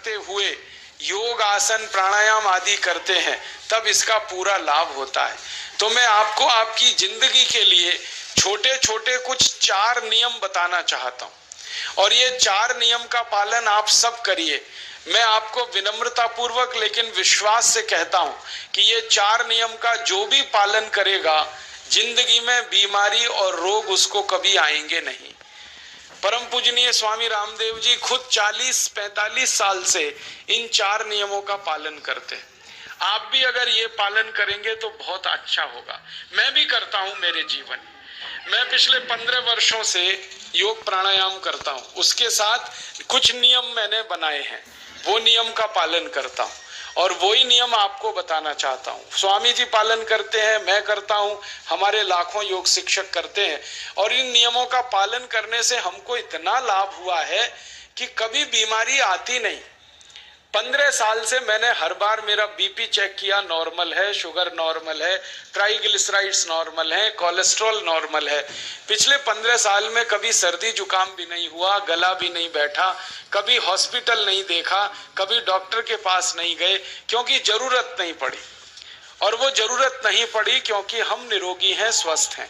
करते हुए योग आसन प्राणायाम आदि करते हैं तब इसका पूरा लाभ होता है। तो मैं आपको आपकी जिंदगी के लिए छोटे छोटे कुछ 4 नियम बताना चाहता हूं और ये 4 नियम का पालन आप सब करिए। मैं आपको विनम्रता पूर्वक लेकिन विश्वास से कहता हूं कि ये 4 नियम का जो भी पालन करेगा जिंदगी में बीमारी और रोग उसको कभी आएंगे नहीं। परम पूजनीय स्वामी रामदेव जी खुद 40-45 साल से इन 4 नियमों का पालन करते हैं। आप भी अगर ये पालन करेंगे तो बहुत अच्छा होगा। मैं भी करता हूं मेरे जीवन। मैं पिछले 15 वर्षों से योग प्राणायाम करता हूं, उसके साथ कुछ नियम मैंने बनाए हैं, वो नियम का पालन करता हूं और वही नियम आपको बताना चाहता हूं। स्वामी जी पालन करते हैं, मैं करता हूं, हमारे लाखों योग शिक्षक करते हैं और इन नियमों का पालन करने से हमको इतना लाभ हुआ है कि कभी बीमारी आती नहीं। 15 साल से मैंने हर बार मेरा बीपी चेक किया, नॉर्मल है, शुगर नॉर्मल है, ट्राइग्लिसराइड्स नॉर्मल है, कोलेस्ट्रॉल नॉर्मल है। पिछले 15 साल में कभी सर्दी जुकाम भी नहीं हुआ, गला भी नहीं बैठा, कभी हॉस्पिटल नहीं देखा, कभी डॉक्टर के पास नहीं गए, क्योंकि जरूरत नहीं पड़ी। और वो जरूरत नहीं पड़ी क्योंकि हम निरोगी हैं, स्वस्थ हैं।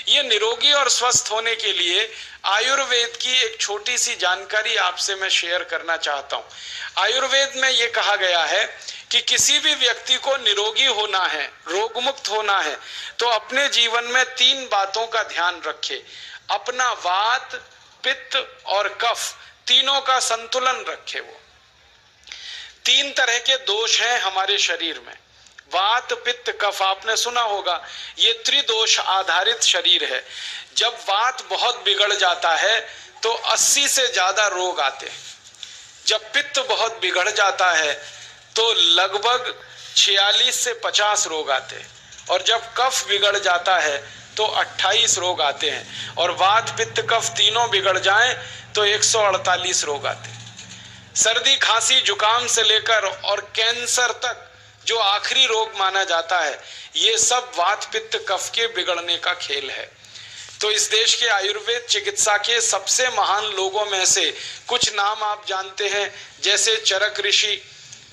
ये निरोगी और स्वस्थ होने के लिए आयुर्वेद की एक छोटी सी जानकारी आपसे मैं शेयर करना चाहता हूँ। आयुर्वेद में ये कहा गया है कि किसी भी व्यक्ति को निरोगी होना है, रोग मुक्त होना है, तो अपने जीवन में 3 बातों का ध्यान रखे। अपना वात, पित्त और कफ तीनों का संतुलन रखे। वो 3 तरह के दोष हैं हमारे शरीर में, वात, पित्त, कफ। आपने सुना होगा ये त्रिदोष आधारित शरीर है। जब वात बहुत बिगड़ जाता है तो 80 से ज्यादा रोग आते हैं। जब पित्त बहुत बिगड़ जाता है तो लगभग 46 से 50 रोग आते हैं और जब कफ बिगड़ जाता है तो 28 रोग आते हैं और वात, पित्त, कफ तीनों बिगड़ जाएं तो 148 रोग आते हैं। सर्दी, खांसी, जुकाम से लेकर और कैंसर तक जो आखिरी रोग माना जाता है, ये सब वात, पित्त, कफ के बिगड़ने का खेल है। तो इस देश के आयुर्वेद चिकित्सा के सबसे महान लोगों में से कुछ नाम आप जानते हैं, जैसे चरक ऋषि,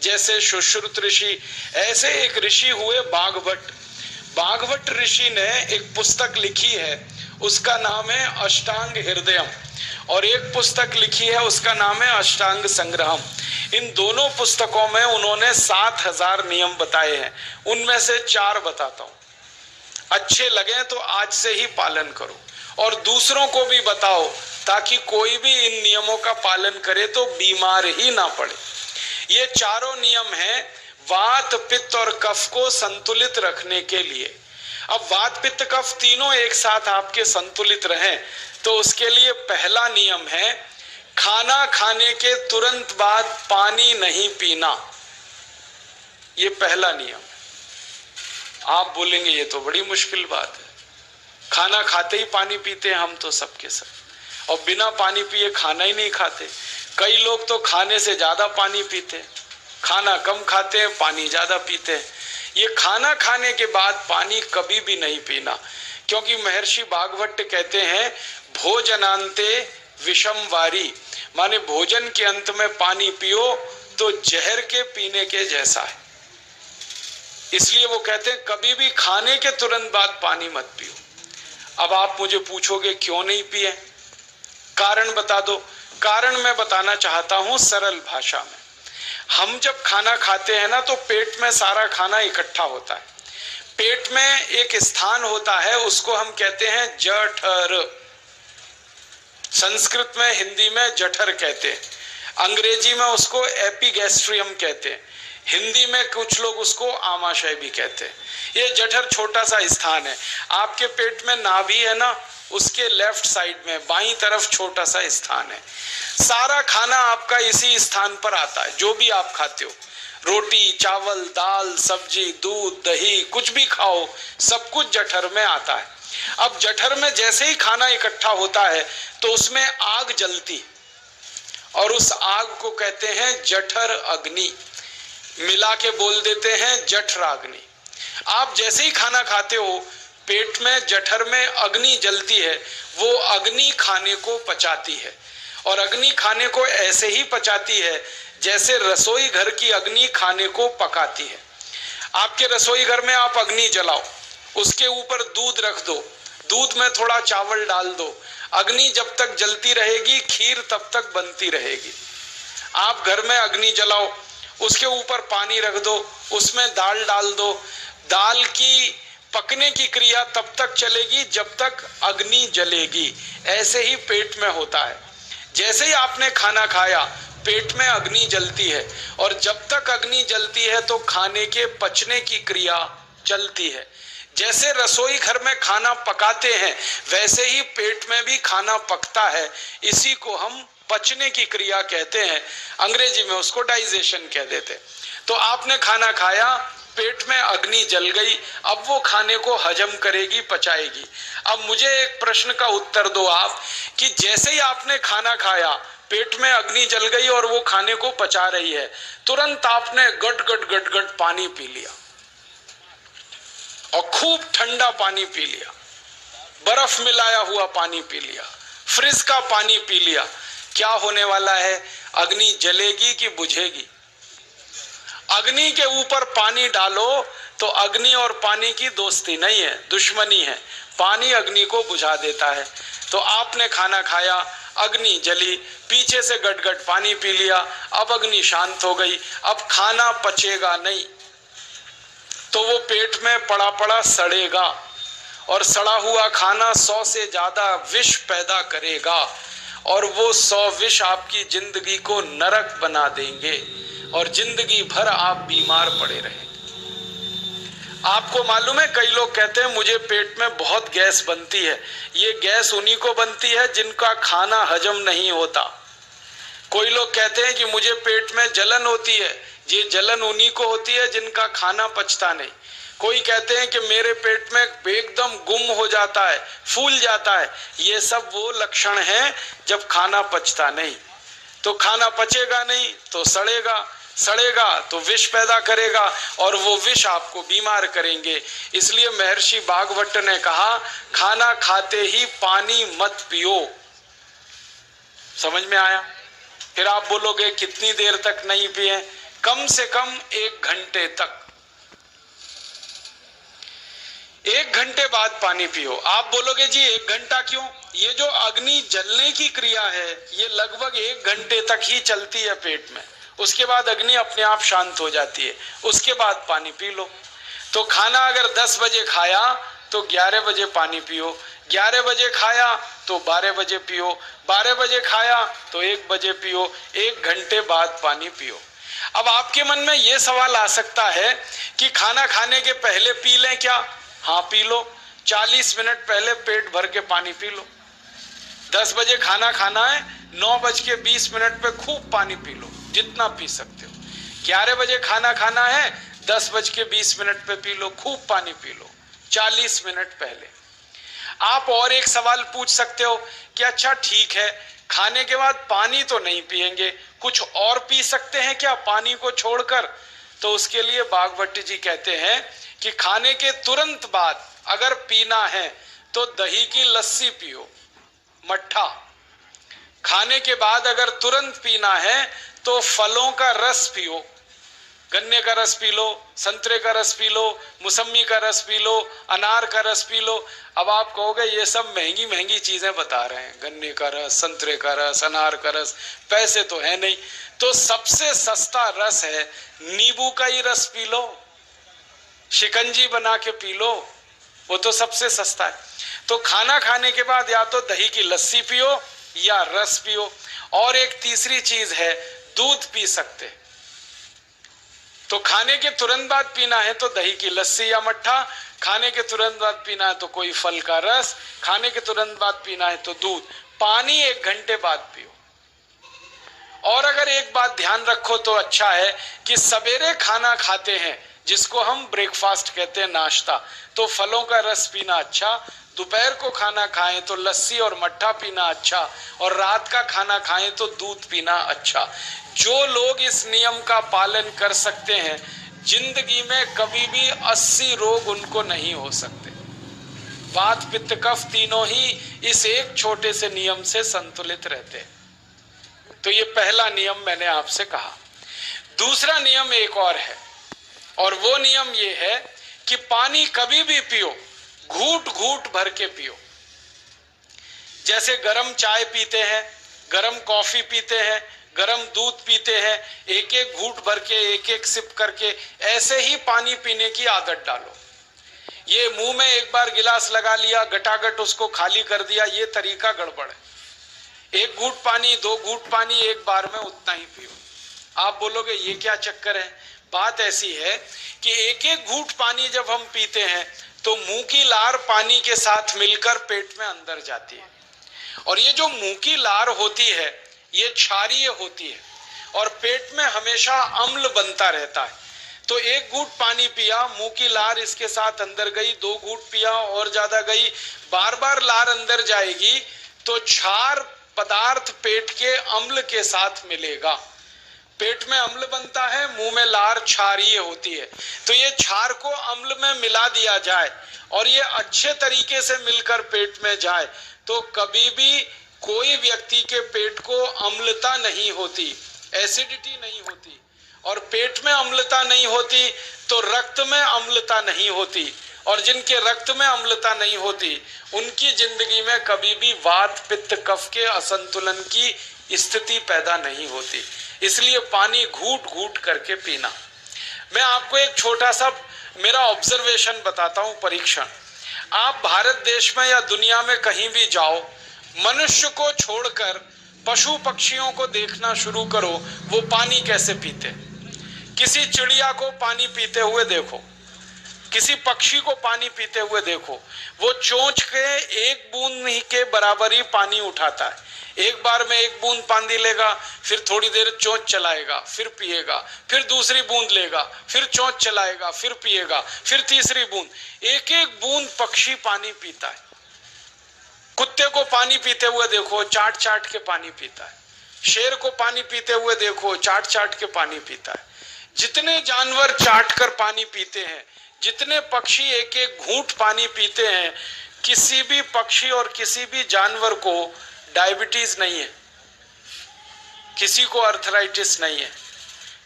जैसे सुश्रुत ऋषि। ऐसे एक ऋषि हुए बाघभट्ट। बाघभट्ट ऋषि ने एक पुस्तक लिखी है, उसका नाम है अष्टांग हृदयम, और एक पुस्तक लिखी है उसका नाम है अष्टांग संग्रहम। इन दोनों पुस्तकों में उन्होंने 7000 नियम बताए हैं। उनमें से 4 बताता हूं, अच्छे लगे तो आज से ही पालन करो और दूसरों को भी बताओ ताकि कोई भी इन नियमों का पालन करे तो बीमार ही ना पड़े। ये चारों नियम हैं वात, पित्त और कफ को संतुलित रखने के लिए। अब वात, पित्त, कफ तीनों एक साथ आपके संतुलित रहें तो उसके लिए पहला नियम है खाना खाने के तुरंत बाद पानी नहीं पीना। ये पहला नियम है। आप बोलेंगे ये तो बड़ी मुश्किल बात है, खाना खाते ही पानी पीते हैं हम तो सबके सब, और बिना पानी पिए खाना ही नहीं खाते। कई लोग तो खाने से ज्यादा पानी पीते हैं, खाना कम खाते हैं, पानी ज्यादा पीते हैं। ये खाना खाने के बाद पानी कभी भी नहीं पीना, क्योंकि महर्षि बाघभट्ट कहते हैं भोजनांते विषम वारी, माने भोजन के अंत में पानी पियो तो जहर के पीने के जैसा है। इसलिए वो कहते हैं कभी भी खाने के तुरंत बाद पानी मत पियो। अब आप मुझे पूछोगे क्यों नहीं पिए, कारण बता दो। कारण मैं बताना चाहता हूं सरल भाषा में। हम जब खाना खाते हैं ना तो पेट में सारा खाना इकट्ठा होता है। पेट में एक स्थान होता है, उसको हम कहते हैं जठर। संस्कृत में, हिंदी में जठर कहते हैं, अंग्रेजी में उसको एपिगैस्ट्रियम कहते हैं, हिंदी में कुछ लोग उसको आमाशय भी कहते हैं। ये जठर छोटा सा स्थान है। आपके पेट में नाभि है ना, उसके लेफ्ट साइड में बाईं तरफ छोटा सा स्थान है। सारा खाना आपका इसी स्थान पर आता है। जो भी आप खाते हो, रोटी, चावल, दाल, सब्जी, दूध, दही, कुछ भी खाओ, सब कुछ जठर में आता है। अब जठर में जैसे ही खाना इकट्ठा होता है तो उसमें आग जलती और उस आग को कहते हैं जठर अग्नि। मिला के बोल देते हैं जठराग्नि। आप जैसे ही खाना खाते हो पेट में जठर में अग्नि जलती है, वो अग्नि खाने को पचाती है और अग्नि खाने को ऐसे ही पचाती है जैसे रसोई घर की अग्नि खाने को पकाती है। आपके रसोई घर में आप अग्नि जलाओ, उसके ऊपर दूध रख दो, दूध में थोड़ा चावल डाल दो, अग्नि जब तक जलती रहेगी खीर तब तक बनती रहेगी। आप घर में अग्नि जलाओ, उसके ऊपर पानी रख दो, उसमें दाल डाल दो, दाल की पकने की क्रिया तब तक चलेगी जब तक अग्नि जलेगी। ऐसे ही पेट में होता है, जैसे ही आपने खाना खाया पेट में अग्नि जलती है, और जब तक अग्नि जलती है तो खाने के पचने की क्रिया चलती है। जैसे रसोई घर में खाना पकाते हैं वैसे ही पेट में भी खाना पकता है। इसी को हम पचने की क्रिया कहते हैं, अंग्रेजी में उसको डाइजेशन कह देते। तो आपने खाना खाया, पेट में अग्नि जल गई, अब वो खाने को हजम करेगी, पचाएगी। अब मुझे एक प्रश्न का उत्तर दो आप, कि जैसे ही आपने खाना खाया पेट में अग्नि जल गई और वो खाने को पचा रही है, तुरंत आपने गट गट गट गट पानी पी लिया और खूब ठंडा पानी पी लिया, बर्फ मिलाया हुआ पानी पी लिया, फ्रिज का पानी पी लिया। क्या होने वाला है? अग्नि जलेगी कि बुझेगी? अग्नि के ऊपर पानी डालो तो अग्नि और पानी की दोस्ती नहीं है, दुश्मनी है। पानी अग्नि को बुझा देता है। तो आपने खाना खाया, अग्नि जली, पीछे से गटगट पानी पी लिया, अब अग्नि शांत हो गई, अब खाना पचेगा नहीं, तो वो पेट में पड़ा पड़ा सड़ेगा, और सड़ा हुआ खाना 100 से ज्यादा विष पैदा करेगा, और वो 100 विष आपकी जिंदगी को नरक बना देंगे और जिंदगी भर आप बीमार पड़े रहेंगे। आपको मालूम है, कई लोग कहते हैं मुझे पेट में बहुत गैस बनती है। ये गैस उन्हीं को बनती है जिनका खाना हजम नहीं होता। कोई लोग कहते हैं कि मुझे पेट में जलन होती है, ये जलन उन्हीं को होती है जिनका खाना पचता नहीं। कोई कहते हैं कि मेरे पेट में एकदम गुम हो जाता है, फूल जाता है। ये सब वो लक्षण हैं जब खाना पचता नहीं। तो खाना पचेगा नहीं तो सड़ेगा, सड़ेगा तो विष पैदा करेगा, और वो विष आपको बीमार करेंगे। इसलिए महर्षि भागवत ने कहा, खाना खाते ही पानी मत पियो। समझ में आया? फिर आप बोलोगे कितनी देर तक नहीं पिए? कम से कम 1 घंटे तक। 1 घंटे बाद पानी पियो। आप बोलोगे जी 1 घंटा क्यों? ये जो अग्नि जलने की क्रिया है ये लगभग 1 घंटे तक ही चलती है पेट में, उसके बाद अग्नि अपने आप शांत हो जाती है, उसके बाद पानी पी लो। तो खाना अगर 10 बजे खाया तो 11 बजे पानी पियो, 11 बजे खाया तो 12 बजे पियो, 12 बजे खाया तो 1 बजे पियो, 1 घंटे बाद पानी पियो। अब आपके मन में यह सवाल आ सकता है कि खाना खाने के पहले पी लें क्या? हाँ पी लो, 40 मिनट पहले पेट भर के पानी पी लो। 10 बजे खाना खाना है, 9:20 पे खूब पानी पी लो, जितना पी सकते हो। 11 बजे खाना खाना है, 10:20 पे पी लो, खूब पानी पी लो, 40 मिनट पहले। आप और एक सवाल पूछ सकते हो कि अच्छा ठीक है, खाने के बाद पानी तो नहीं पिएंगे, कुछ और पी सकते हैं क्या पानी को छोड़कर? तो उसके लिए भागवत जी कहते हैं कि खाने के तुरंत बाद अगर पीना है तो दही की लस्सी पियो, मट्ठा। खाने के बाद अगर तुरंत पीना है तो फलों का रस पियो, गन्ने का रस पी लो, संतरे का रस पी लो, मौसमी का रस पी लो, अनार का रस पी लो। अब आप कहोगे ये सब महंगी महंगी चीजें बता रहे हैं, गन्ने का रस, संतरे का रस, अनार का रस, पैसे तो है नहीं। तो सबसे सस्ता रस है नींबू का ही रस पी लो, शिकंजी बना के पी लो, वो तो सबसे सस्ता है। तो खाना खाने के बाद या तो दही की लस्सी पियो या रस पियो। और एक तीसरी चीज है, दूध पी सकते। तो खाने के तुरंत बाद पीना है तो दही की लस्सी या मट्ठा, खाने के तुरंत बाद पीना है तो कोई फल का रस, खाने के तुरंत बाद पीना है तो दूध। पानी 1 घंटे बाद पियो। और अगर एक बात ध्यान रखो तो अच्छा है कि सवेरे खाना खाते हैं जिसको हम ब्रेकफास्ट कहते हैं, नाश्ता, तो फलों का रस पीना अच्छा। दोपहर को खाना खाएं तो लस्सी और मट्ठा पीना अच्छा, और रात का खाना खाएं तो दूध पीना अच्छा। जो लोग इस नियम का पालन कर सकते हैं जिंदगी में कभी भी 80 रोग उनको नहीं हो सकते। वात पित्त कफ तीनों ही इस एक छोटे से नियम से संतुलित रहते हैं। तो ये पहला नियम मैंने आपसे कहा। दूसरा नियम एक और है, और वो नियम ये है कि पानी कभी भी पियो, घूट घूट भर के पियो। जैसे गरम चाय पीते हैं, गरम कॉफी पीते हैं, गरम दूध पीते हैं, एक एक घूट भर के, एक एक सिप करके, ऐसे ही पानी पीने की आदत डालो। ये मुंह में एक बार गिलास लगा लिया, गटागट उसको खाली कर दिया, ये तरीका गड़बड़ है। एक घूट पानी, दो घूट पानी एक बार में उतना ही पियो। आप बोलोगे ये क्या चक्कर है? बात ऐसी है कि एक एक घूट पानी जब हम पीते हैं तो मुंह की लार पानी के साथ मिलकर पेट में अंदर जाती है, और ये जो मुंह की लार होती है ये क्षारीय होती है और पेट में हमेशा अम्ल बनता रहता है। तो एक घूट पानी पिया, मुंह की लार इसके साथ अंदर गई, दो घूट पिया और ज्यादा गई, बार बार लार अंदर जाएगी तो क्षार पदार्थ पेट के अम्ल के साथ मिलेगा। पेट में अम्ल बनता है, मुंह में लार क्षारीय होती है। तो ये क्षार को अम्ल में मिला दिया जाए और ये अच्छे तरीके से मिलकर पेट में जाए तो कभी भी कोई व्यक्ति के पेट को अम्लता नहीं होती, एसिडिटी नहीं होती। और पेट में अम्लता नहीं होती तो रक्त में अम्लता नहीं होती, और जिनके रक्त में अम्लता नहीं होती उनकी जिंदगी में कभी भी वात पित्त कफ के असंतुलन की स्थिति पैदा नहीं होती। इसलिए पानी घूट घूट करके पीना। मैं आपको एक छोटा सा मेरा ऑब्जर्वेशन बताता हूं, परीक्षण। आप भारत देश में या दुनिया में कहीं भी जाओ, मनुष्य को छोड़कर पशु पक्षियों को देखना शुरू करो, वो पानी कैसे पीते। किसी चिड़िया को पानी पीते हुए देखो, किसी पक्षी को पानी पीते हुए देखो, वो चोंच के एक बूंद ही के बराबर ही पानी उठाता है। एक बार में एक बूंद पानी लेगा, फिर थोड़ी देर चोंच चलाएगा, फिर पिएगा, फिर दूसरी बूंद लेगा, फिर चोंच चलाएगा, फिर पिएगा, फिर तीसरी बूंद। एक एक बूंद पक्षी पानी पीता है। कुत्ते को पानी पीते हुए देखो, चाट चाट के पानी पीता है। शेर को पानी पीते हुए देखो, चाट चाट के पानी पीता है। जितने जानवर चाट कर पानी पीते हैं, जितने पक्षी एक एक घूंट पानी पीते हैं, किसी भी पक्षी और किसी भी जानवर को डायबिटीज नहीं है, किसी को अर्थराइटिस नहीं है,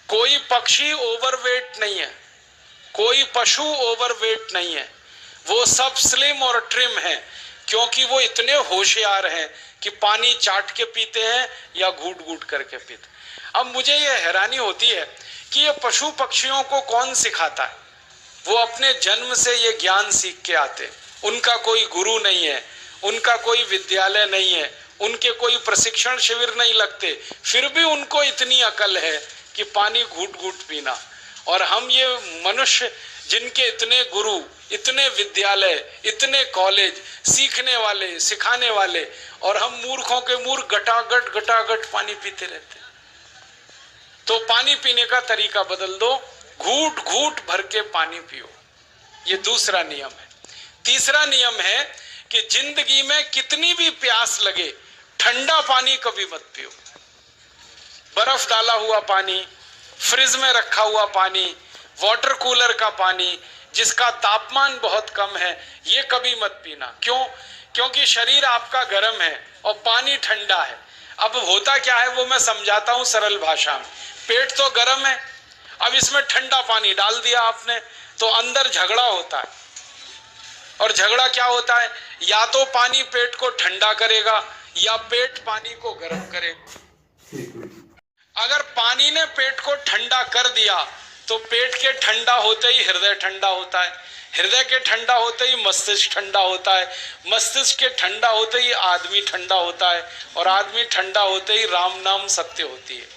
कोई पक्षी ओवरवेट नहीं है, कोई पशु ओवरवेट नहीं है। वो सब स्लिम और ट्रिम है, क्योंकि वो इतने होशियार हैं कि पानी चाट के पीते हैं या घूट घूट करके पीते। अब मुझे ये हैरानी होती है कि ये पशु पक्षियों को कौन सिखाता है? वो अपने जन्म से ये ज्ञान सीख के आते। उनका कोई गुरु नहीं है, उनका कोई विद्यालय नहीं है, उनके कोई प्रशिक्षण शिविर नहीं लगते, फिर भी उनको इतनी अकल है कि पानी घूट घूट पीना। और हम ये मनुष्य जिनके इतने गुरु, इतने विद्यालय, इतने कॉलेज, सीखने वाले, सिखाने वाले, और हम मूर्खों के मूर्ख गटागट गटागट पानी पीते रहते। तो पानी पीने का तरीका बदल दो, घूट घूट भर के पानी पियो। ये दूसरा नियम है। तीसरा नियम है कि जिंदगी में कितनी भी प्यास लगे, ठंडा पानी कभी मत पियो। बर्फ डाला हुआ पानी, फ्रिज में रखा हुआ पानी, वाटर कूलर का पानी जिसका तापमान बहुत कम है, ये कभी मत पीना। क्यों? क्योंकि शरीर आपका गर्म है और पानी ठंडा है। अब होता क्या है वो मैं समझाता हूं सरल भाषा में। पेट तो गर्म है, अब इसमें ठंडा पानी डाल दिया आपने तो अंदर झगड़ा होता है। और झगड़ा क्या होता है? या तो पानी पेट को ठंडा करेगा या पेट पानी को गर्म करेगा। अगर पानी ने पेट को ठंडा कर दिया तो पेट के ठंडा होते ही हृदय ठंडा होता है, हृदय के ठंडा होते ही मस्तिष्क ठंडा होता है, मस्तिष्क के ठंडा होते ही आदमी ठंडा होता है, और आदमी ठंडा होते ही राम नाम सत्य होती है।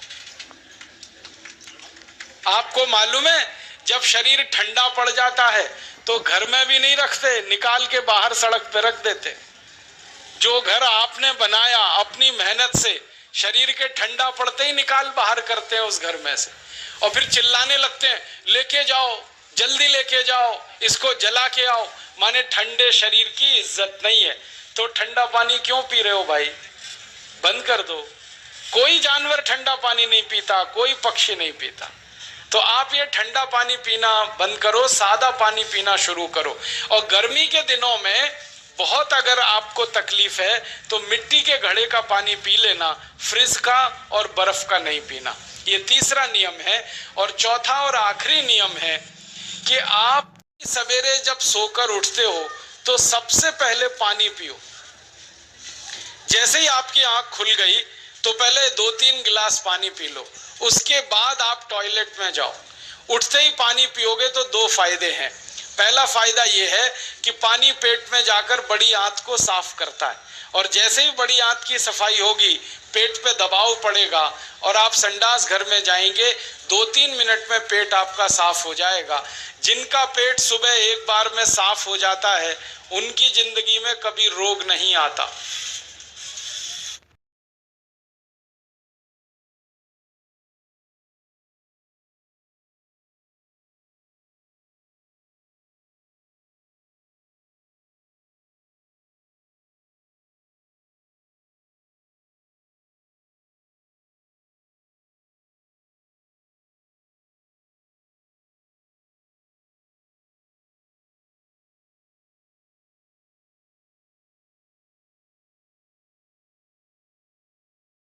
आपको मालूम है जब शरीर ठंडा पड़ जाता है तो घर में भी नहीं रखते, निकाल के बाहर सड़क पे रख देते। जो घर आपने बनाया अपनी मेहनत से, शरीर के ठंडा पड़ते ही निकाल बाहर करते हैं उस घर में से, और फिर चिल्लाने लगते हैं लेके जाओ, जल्दी लेके जाओ, इसको जला के आओ। माने ठंडे शरीर की इज्जत नहीं है। तो ठंडा पानी क्यों पी रहे हो भाई? बंद कर दो। कोई जानवर ठंडा पानी नहीं पीता, कोई पक्षी नहीं पीता। तो आप ये ठंडा पानी पीना बंद करो, सादा पानी पीना शुरू करो। और गर्मी के दिनों में बहुत अगर आपको तकलीफ है तो मिट्टी के घड़े का पानी पी लेना, फ्रिज का और बर्फ का नहीं पीना। ये तीसरा नियम है। और चौथा और आखिरी नियम है कि आप सवेरे जब सोकर उठते हो तो सबसे पहले पानी पियो। जैसे ही आपकी आंख खुल गई तो पहले 2-3 गिलास पानी पी लो, उसके बाद आप टॉयलेट में जाओ। उठते ही पानी पियोगे तो 2 फायदे हैं। पहला फायदा यह है कि पानी पेट में जाकर बड़ी आंत को साफ करता है, और जैसे ही बड़ी आंत की सफाई होगी पेट पे दबाव पड़ेगा और आप संडास घर में जाएंगे, 2-3 मिनट में पेट आपका साफ हो जाएगा। जिनका पेट सुबह एक बार में साफ हो जाता है उनकी जिंदगी में कभी रोग नहीं आता।